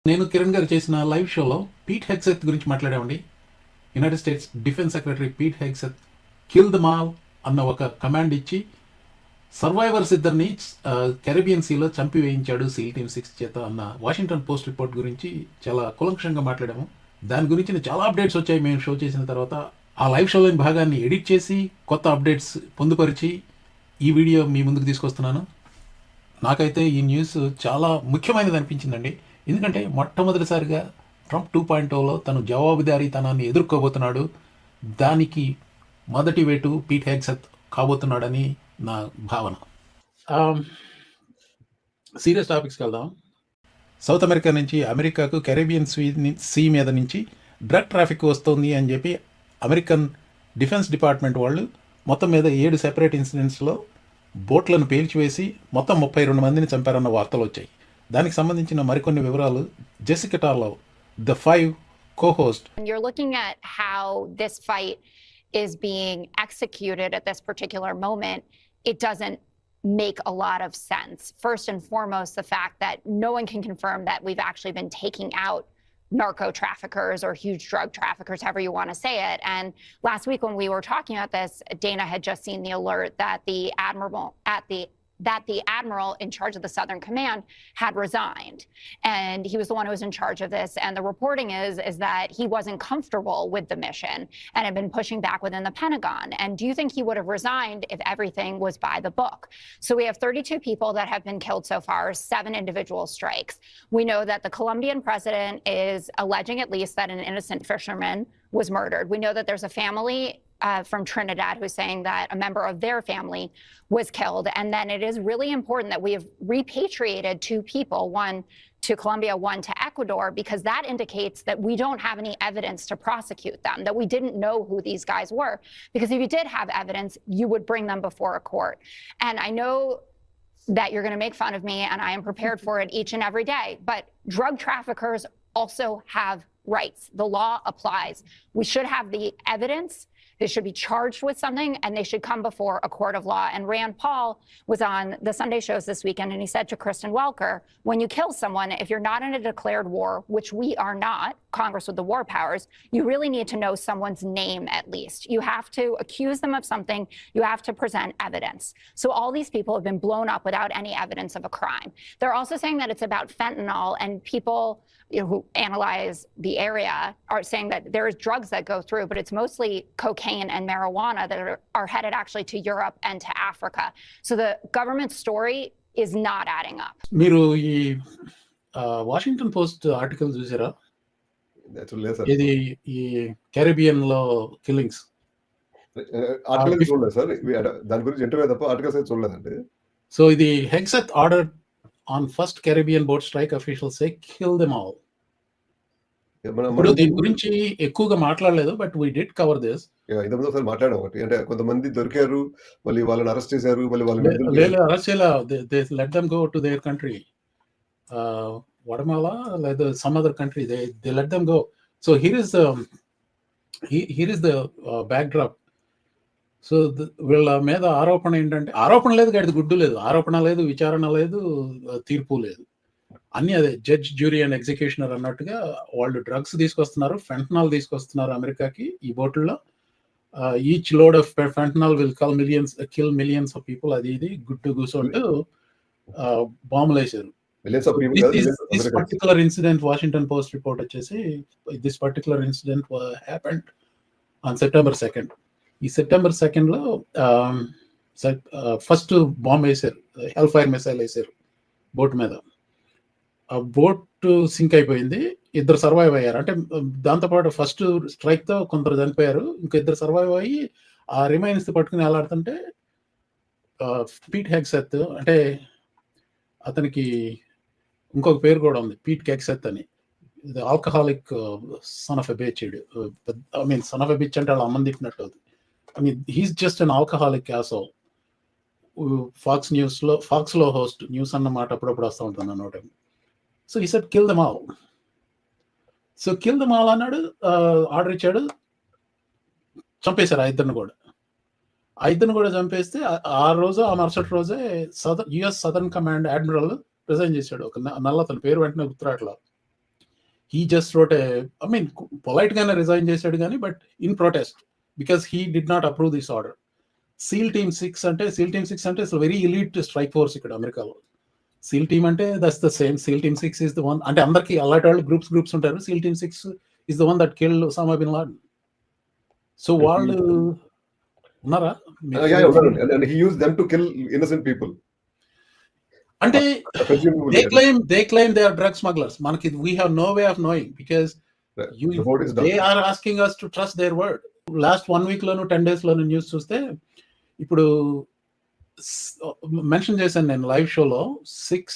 నేను కిరణ్ గారు చేసిన లైవ్ షోలో పీట్ హెగ్సెత్ గురించి మాట్లాడామండి. United States defence secretary Pete Hegseth kill them all అన్న ఒక కమాండ్ ఇచ్చి సర్వైవర్స్ ఇద్దరిని కెరీబియన్ సీలో చంపివేయించాడు సీల్ టీమ్ 6 చేత అన్న వాషింగ్టన్ పోస్ట్ రిపోర్ట్ గురించి చాలా కులంక్షంగా మాట్లాడాము. దాని గురించి చాలా అప్డేట్స్ వచ్చాయి మేము షో చేసిన తర్వాత. ఆ లైవ్ షోలోని భాగాన్ని ఎడిట్ చేసి కొత్త అప్డేట్స్ పొందుపరిచి ఈ వీడియో మీ ముందుకు తీసుకొస్తున్నాను. నాకైతే ఈ న్యూస్ చాలా ముఖ్యమైనది అనిపించిందండి. ఎందుకంటే మొట్టమొదటిసారిగా ట్రంప్ 2.0లో తను జవాబుదారీతనాన్ని ఎదుర్కోబోతున్నాడు. దానికి మొదటి వేటు పీట్ హెగ్సెత్ కాబోతున్నాడని నా భావన. సీరియస్ టాపిక్స్కి వెళ్దాం. సౌత్ అమెరికా నుంచి అమెరికాకు కెరీబియన్ సీ మీద నుంచి డ్రగ్ ట్రాఫిక్ వస్తుంది అని చెప్పి అమెరికన్ డిఫెన్స్ డిపార్ట్మెంట్ వాళ్ళు మొత్తం మీద 7 సెపరేట్ ఇన్సిడెంట్స్లో బోట్లను పేల్చివేసి మొత్తం 32 మందిని చంపారన్న వార్తలు వచ్చాయి. దానికి సంబంధించిన మరికొన్ని వివరాలు Jessica టార్లో, the 5 co-host. You're looking at how this fight is being executed at this particular moment. It doesn't make a lot of sense. First and foremost, the fact that no one can confirm that we've actually been taking out narco traffickers or huge drug traffickers, however you want to say it. And last week when we were talking about this, Dana had just seen the alert that the admiral in charge of the Southern Command had resigned. And he was the one who was in charge of this. And the reporting is that he wasn't comfortable with the mission and had been pushing back within the Pentagon. And do you think he would have resigned if everything was by the book? So we have 32 people that have been killed so far, 7 individual strikes. We know that the Colombian president is alleging at least that an innocent fisherman was murdered. We know that there's a family from Trinidad who's saying that a member of their family was killed. And then it is really important that we have repatriated 2 people, one to Colombia, one to Ecuador, because that indicates that we don't have any evidence to prosecute them, that we didn't know who these guys were. Because if you did have evidence, you would bring them before a court. And I know that you're going to make fun of me, and I am prepared for it each and every day, but drug traffickers also have rights. The law applies. We should have the evidence. They should be charged with something, and they should come before a court of law. And Rand Paul was on the Sunday shows this weekend, and he said to Kristen Welker, when you kill someone, if you're not in a declared war, which we are not, Congress with the war powers, you really need to know someone's name at least. You have to accuse them of something. You have to present evidence. So all these people have been blown up without any evidence of a crime. They're also saying that it's about fentanyl, and people who analyze the area are saying that there is drugs that go through, but it's mostly cocaine and marijuana that are headed actually to Europe and to Africa. So the government story is not adding up. మీరు ఈ Washington post article చూసారా? ఇది ఈ Caribbean లో killings article చూడలేదు sir. దాని గురించి interview తప్ప ఆర్టికల్స్ అయితే చూడలేదండి. సో ఇది Hegseth order on first Caribbean boat strike officials say kill them all. ఇప్పుడు దీని గురించి ఎక్కువగా మాట్లాడలేదు, but we did cover this. ఇంతకుముందు ఒకసారి మాట్లాడాం ఒకటి, అంటే కొంతమంది దొరికారు, మళ్ళీ వాళ్ళని అరెస్ట్ చేశారు, మళ్ళీ వాళ్ళు అరెస్ట్ చేయలే, let them go to their country, Guatemala లేదా some other country, they let them go. So here is the backdrop. So వీళ్ళ మీద ఆరోపణ ఏంటంటే, ఆరోపణ లేదు, గడిది గుడ్డు లేదు, ఆరోపణ లేదు, విచారణ లేదు, తీర్పు లేదు, అన్నీ అదే జడ్జ్, జ్యూరీ అండ్ ఎగ్జిక్యూషనర్ అన్నట్టుగా వాళ్ళు డ్రగ్స్ తీసుకొస్తున్నారు, ఫెంటనాల్ తీసుకొస్తున్నారు అమెరికాకి ఈ బోట్లలో. Each load of fentanyl will kill millions of people. అది ఇది గుడ్డు కూర్చోంటూ బాంబులు వేసారు. This particular incident, Washington Post report వచ్చేసి, this particular incident happened on September 2nd. ఈ September 2nd ఫస్ట్ బాంబ్ వేసారు, హెల్ ఫైర్ మిసైల్ వేసారు బోట్ మీద. ఆ బోట్ సింక్ అయిపోయింది, 2 సర్వైవ్ అయ్యారు. అంటే దాంతోపాటు ఫస్ట్ స్ట్రైక్ తో కొందరు చనిపోయారు, ఇంకా 2 సర్వైవ్ అయ్యి ఆ రిమైన్స్ పట్టుకుని ఎలాడుతుంటే పీట్ హెగ్సెత్, అంటే అతనికి ఇంకొక పేరు కూడా ఉంది, పీట్ హెగ్సెత్ అని. Alcoholic son of a bitch. I mean son of a bitch అంటే వాళ్ళ అమ్మని తిట్టినట్టు అవుతుంది. I mean, he's just an alcoholic asshole. Fox లో host న్యూస్ అన్నమాట అప్పుడప్పుడు వస్తూ ఉంటాను అన్నమాట. So he said kill them all. So kill them all అన్నాడు, ఆర్డర్ ఇచ్చాడు, చంపేశారు ఆ ఇద్దరిని కూడా చంపేస్తే ఆ మరుసటి రోజే US southern command admiral resign చేశాడు. ఒక నల్లతను, పేరు వెంటనే గుర్తురాట్లా, he just wrote I mean, polite గానే రిజైన్ చేశాడు కానీ but in protest because he did not approve this order. Seal team 6 అంటే వెరీ ఎలీట్ స్ట్రైక్ ఫోర్స్ ఇక్కడ అమెరికాలో. సీల్ టీమ్ అంటే that's the same. SEAL team 6 is the one, అంటే అందరికి అలాంటి వాళ్ళు గ్రూప్స్ ఉంటారు. SEAL team 6 is the one that killed Osama bin Laden. So వాళ్ళు ఉన్నారా? And he used them to kill innocent people. అంటే Presumably, they claim they are drug smugglers. మనకి we have no way of knowing because the vote is done. they are asking us to trust their word. Last 1 week loan 10 days loan news చూస్తే ఇప్పుడు mention చేశాను నేను live షోలో 6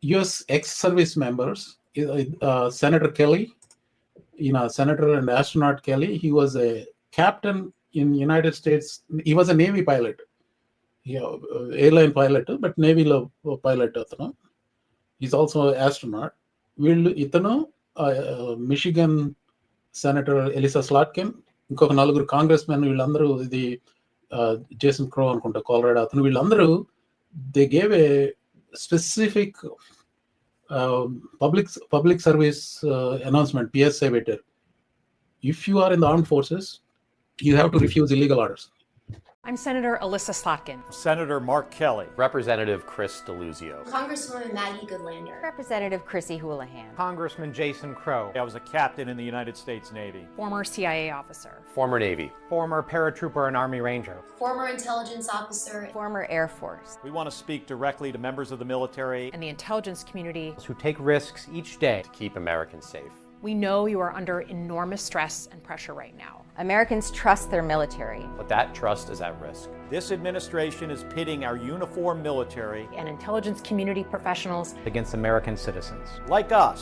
US ex service members. Senator Kelly, senator and astronaut Kelly, he was a captain in United States. He was a Navy pilot, airline pilot, but Navyలో pilot అతను. Is also astronaut. ఇతను Michigan senator Elissa Slotkin, ఇంకొక 4 Congress men, వీళ్ళందరూ ఇది Jason క్రో అనుకుంటా Colorado అతను, వీళ్ళందరూ they gave a specific public service announcement, PSA పెట్టారు. If you are in the armed forces you have to refuse illegal orders. I'm Senator Alyssa Slotkin. Senator Mark Kelly. Representative Chris Deluzio. Congresswoman Maggie Goodlander. Representative Chrissy Houlihan. Congressman Jason Crow. I was a captain in the United States Navy. Former CIA officer. Former Navy. Former paratrooper and Army Ranger. Former intelligence officer. Former Air Force. We want to speak directly to members of the military And the intelligence community. who take risks each day. To keep Americans safe. We know you are under enormous stress and pressure right now. Americans trust their military. But that trust is at risk. This administration is pitting our uniformed military And intelligence community professionals against American citizens. Like us,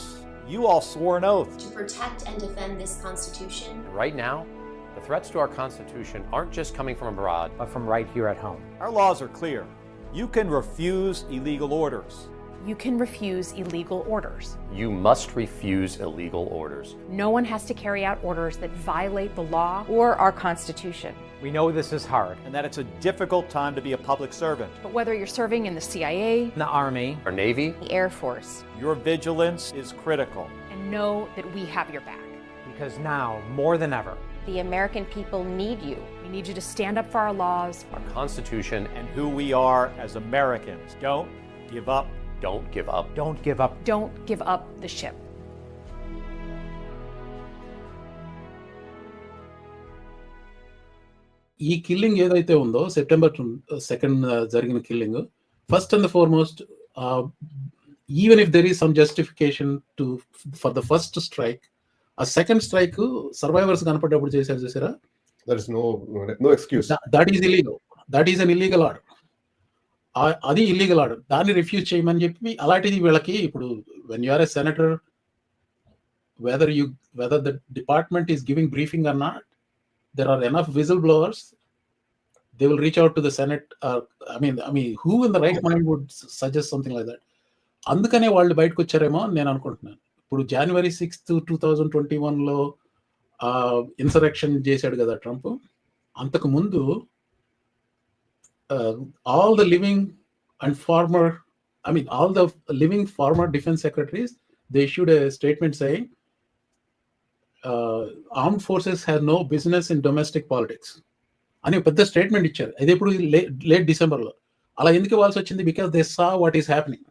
you all swore an oath To protect and defend this Constitution. And right now, the threats to our Constitution aren't just coming from abroad, but from right here at home. Our laws are clear. You can refuse illegal orders. You can refuse illegal orders. You must refuse illegal orders. No one has to carry out orders that violate the law. Or our Constitution. We know this is hard and that it's a difficult time to be a public servant. But whether you're serving in the CIA, The Army, Our Navy, The Air Force. your vigilance is critical. and know that we have your back. Because now, more than ever, The American people need you. We need you to stand up for our laws. our Constitution, and who we are as Americans. Don't give up. don't give up. Don't give up. Don't give up the ship. ఈ killing ఏదైతే ఉందో September 2nd జరిగిన killing, first and foremost, even if there is some justification for the first strike, ఆ second strike survivors కనపడ్డప్పుడు చేశారు చూసారా, There is no excuse. That is illegal. That is an illegal order. అది illegal order. దాన్ని refuse చేయమని చెప్పి, అలాంటిది వీళ్ళకి ఇప్పుడు when you are a senator, whether the department is giving briefing or not, there are enough whistleblowers. They will reach out to the Senate. I mean, who in the right mind would suggest something like that? అందుకనే వాళ్ళు బయటకు వచ్చారేమో అని నేను అనుకుంటున్నాను. ఇప్పుడు January 6th 2021లో ఇన్సరెక్షన్ చేశాడు కదా Trump. అంతకు ముందు all the living former defense secretaries, they issued a statement saying armed forces have no business in domestic politics అని పెద్ద స్టేట్మెంట్ ఇచ్చారు. అది ఇప్పుడు లేట్ డిసెంబర్లో. అలా ఎందుకు ఇవ్వాల్సి వచ్చింది? Because they saw what is happening.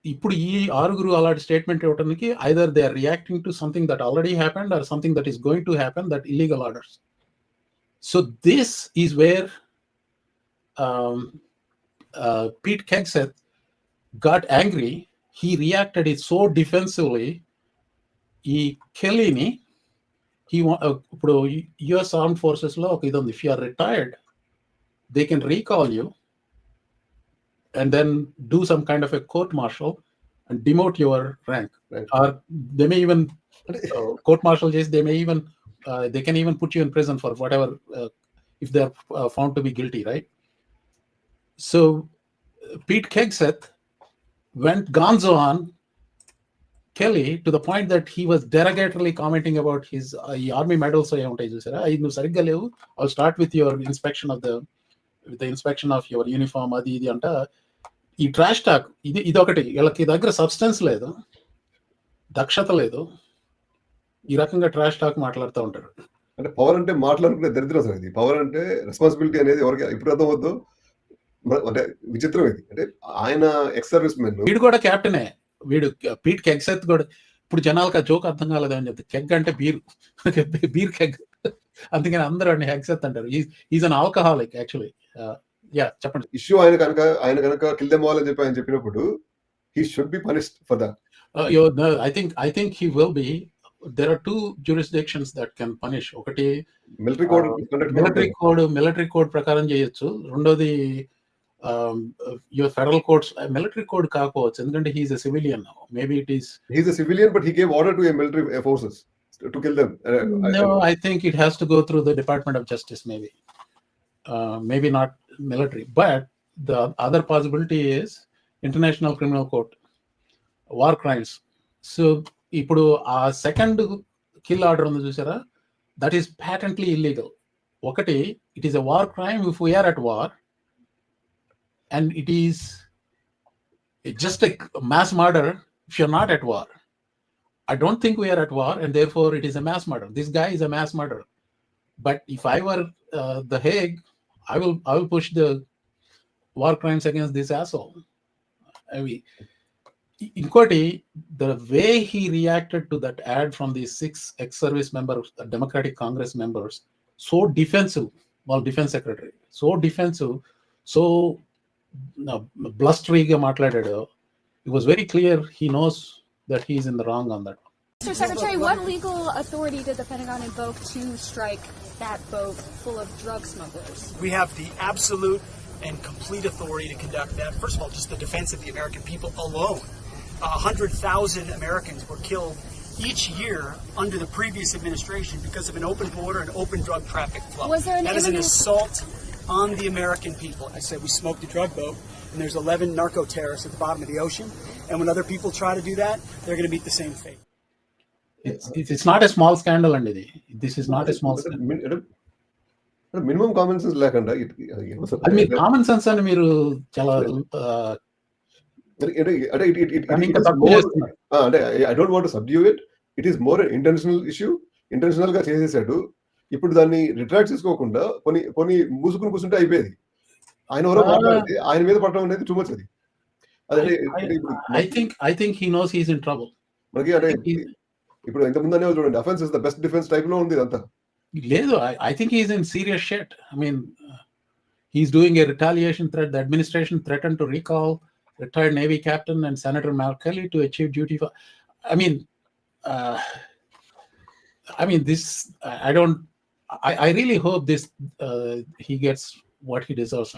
ఇప్పుడు ఈ 6 అలాంటి స్టేట్మెంట్ ఇవ్వడానికి either they are reacting to something that already happened or something that is going to happen, that illegal orders. So this is where Pete Hegseth got angry. He reacted it so defensively. ఈ కెలీని ఇప్పుడు US armed ఫోర్సెస్లో ఒక ఇది ఉంది, if you are retired they can recall you and then do some kind of a court martial and demote your rank. Right. Or they may even court martial case, they can even put you in prison for whatever if they are found to be guilty, right? So Pete Hegseth went gonzo on Kelly to the point that he was derogatorily commenting about his army medals. I'll start with your inspection of the inspection of your uniform, adi idi anta. ఈ trash talk ఇది ఒకటి, వీళ్ళకి దగ్గర substance లేదు. దక్షత లేదు. ఈ రకంగా ట్రాష్ టాక్ మాట్లాడుతూ ఉంటారు. అంటే పవర్ అంటే మాట్లాడుకునే దరిద్రం సార్ ఇది. పవర్ అంటే రెస్పాన్సిబిలిటీ అనేది ఎవరికి ఎప్పుడు అర్థం అవుద్దో అంటే విచిత్రం ఇది. అంటే ఆయన ఎక్స్ సర్వీస్ మెన్. వీడు కూడా క్యాప్టెనే. వీడు పీట్ కెగ్సెత్ కూడా. ఇప్పుడు జనాలకు ఆ జోక్ అర్థం కాలేదని చెప్తే, కెగ్ అంటే బీర్ బీర్ కెగ్, అందుకని అందరూ అండి హెగ్సెత్ అంటారు. Is an alcoholic actually. Yeah చెప్పండి. ఇష్యూ ఆయన కనుక కిల్ దెమ్ ఆల్ అని చెప్పి ఆయన చెప్పినప్పుడు he should be punished for that. I think he will be. There are two jurisdictions that can punish. ఒకటి మిలిటరీ కోడ్ ప్రకారం చేయొచ్చు. రెండోది your federal courts. Military code కాకపోవచ్చు, ఎందుకంటే he is a civilian now. Maybe it is. He is a civilian, but he gave order to a military forces to kill them. No, I think it has to go through the Department of Justice, maybe. Maybe not military. But the other possibility is International Criminal Court, war crimes. So ఇప్పుడు ఆ second kill order ఉంది చూసారా, that is patently illegal. ఒకటి, it is a war crime if we are at war, and it is just a mass murder if you're not at war. I don't think we are at war, and therefore it is a mass murder. This guy is a mass murderer. But if I were the Hague, I will push the war crimes against this asshole. I mean, ఇంకోటి, the way he reacted to that ad from these 6 ex-service members, Democratic Congress members, so defensive, defense secretary, so defensive, so blusteryగా మాట్లాడాడు. It was very clear he knows that he is in the wrong on that. Mr. Secretary, what legal authority did the Pentagon invoke to strike that boat full of drug smugglers? We have the absolute and complete authority to conduct that. First of all, just the defense of the American people alone. 100,000 Americans were killed each year under the previous administration because of an open border and open drug traffic flow. Was there that is an assault on the American people. I said we smoked a drug boat, and there's 11 narco terrorists at the bottom of the ocean, and when other people try to do that, they're going to meet the same fate. It's not a small scandal, and this is not a small scandal. Minimum common sense లేకుండా common sense అని మీరు చాలా అంటే I don't want to subdue it. It is more intentional issue. Intentional గా చేసేసాడు. ఇప్పుడు దాన్ని retract చేసుకోకుండా కొన్ని మూసుకుని కూర్చుంటే అయిపోయేది. ఆయన ఎవరో మాట్లాడితే ఆయన మీద పడటం అనేది టూ మచ్. అది I think he knows he's in trouble. మనకి అంటే ఇప్పుడు ఇంతకుముందు అనేవాళ్ళు చూడండి, offence is the best defence type లో ఉంది ఇదంతా. లేదు, I think he's in serious shit. I mean, he's doing a retaliation threat. The administration threatened to recall retired Navy Captain and Senator Kelly to achieve duty for. This. I really hope this he gets what he deserves.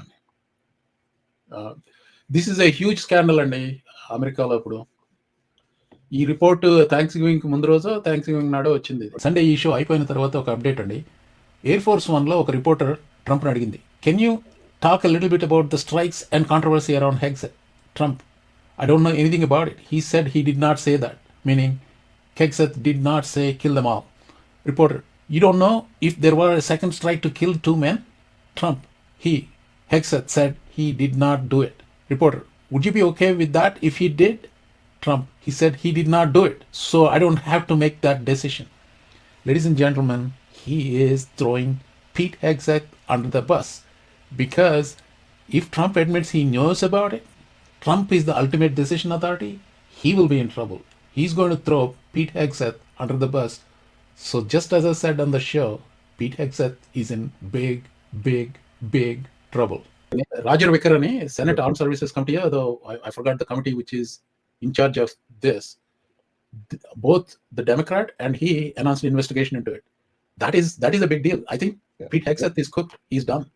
This is a huge scandal అండి అమెరికాలో. ఇప్పుడు ఈ report thanks giving ముందు రోజు, thanks giving నాడు వచ్చింది. Sunday ఈ show అయిపోయిన తర్వాత ఒక అప్డేట్ అండి. ఎయిర్ ఫోర్స్ 1లో ఒక రిపోర్టర్ ట్రంప్ని అడిగింది, can you talk a little bit about the strikes and controversy around Hegseth? Trump, I don't know anything about it. He said he did not say that, meaning Hegseth did not say kill them all. Reporter, you don't know if there were a second strike to kill 2 men? Trump, Hegseth said he did not do it. Reporter, would you be okay with that if he did? Trump, he said he did not do it, so I don't have to make that decision. Ladies and gentlemen, he is throwing Pete Hegseth under the bus, because if Trump admits he knows about it, Trump is the ultimate decision authority, he will be in trouble. He's going to throw Pete Hegseth under the bus. So just as I said on the show, Pete Hegseth is in big trouble. Roger Wicker ani Senate Armed Services Committee, though I forgot the committee which is in charge of this. Both the Democrat and he announced an investigation into it. That is a big deal. I think Pete Hegseth is cooked. He's done.